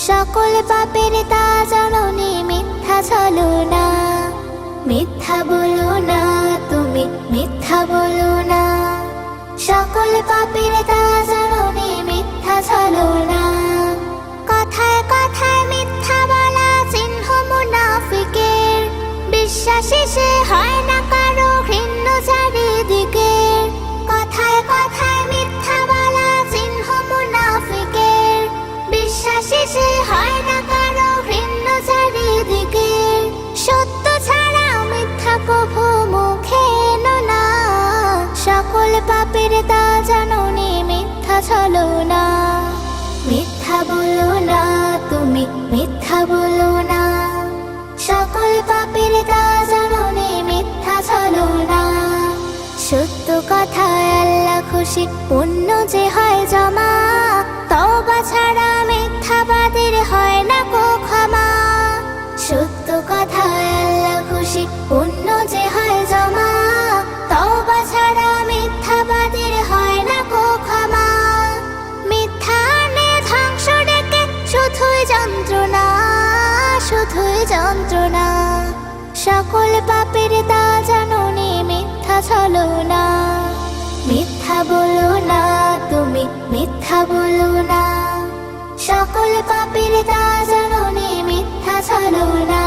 সকল পাপের তা জননী মিথ্যা ছলনা। মিথ্যা বলো না তুমি, মিথ্যা বলো না, সকল পাপের তা জননী মিথ্যা ছলনা। কথায় কথায় মিথ্যা বলা চিহ্ন মুনাফিকের, বিশ্বাসী সে হয় না কারো ঘৃণ্য চারিদিকে। কথায় কথায় মিথ্যা বলা চিহ্ন মুনাফিকের, বিশ্বাসী সে হয় না কারো ঘৃণ্য চারিদিকে। সত্য ছাড়া মিথ্যা কভু মুখে এনো না, সকল পাপের তা জননী মিথ্যা ছলনা। মিথ্যা বলো না তুমি, মিথ্যা বলো না, সকল পাপের তা জননী মিথ্যা ছলনা। সত্য কথায় আল্লাহ খুশি, পুণ্য যে হয় জমা, তওবা ছাড়া মিথ্যাবাদীর হয় না কো ক্ষমা। সত্য কথায় আল্লাহ খুশি, পুণ্য যে হয় জমা, তওবা ছাড়া মিথ্যাবাদীর হয় না কো ক্ষমা। মিথ্যা আনে ধ্বংস ডেকে শুধুই যন্ত্রণা, শুধুই যন্ত্রণা, সকল পাপের তা জননী মিথ্যা ছলনা। মিথ্যা বলো না তুমি, মিথ্যা বলো না, সকল পাপের তা জননী মিথ্যা ছলনা।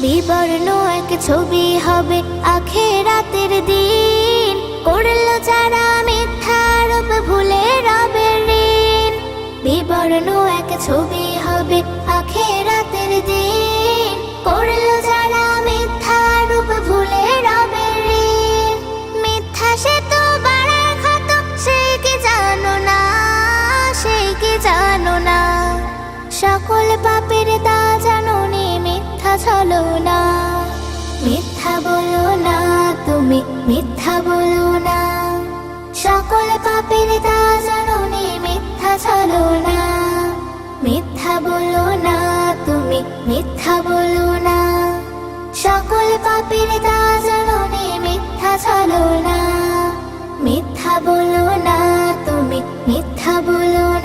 বিবর্ণ এক ছবি হবে আখিরাতের দিন, করল যারা মিথ্যা আরোপ ভুলে রবের ঋণ। বিবর্ণ এক ছবি হবে আখিরাতের দিন, করল যারা মিথ্যা আরোপ ভুলে রবের ঋণ। মিথ্যা সে তো বাড়ায় ক্ষত, সেই কি জানো না, সেই কি জানো না, সকল পাপের তা জননী মিথ্যা ছলনা। মিথ্যা বলো না তুমি, মিথ্যা বলো না, সকল পাপের তা জননী মিথ্যা ছলনা। মিথ্যা বলো না তুমি, মিথ্যা বলো না, সকল পাপের তা জননী মিথ্যা ছলনা। মিথ্যা বলো না তুমি, মিথ্যা বলো না।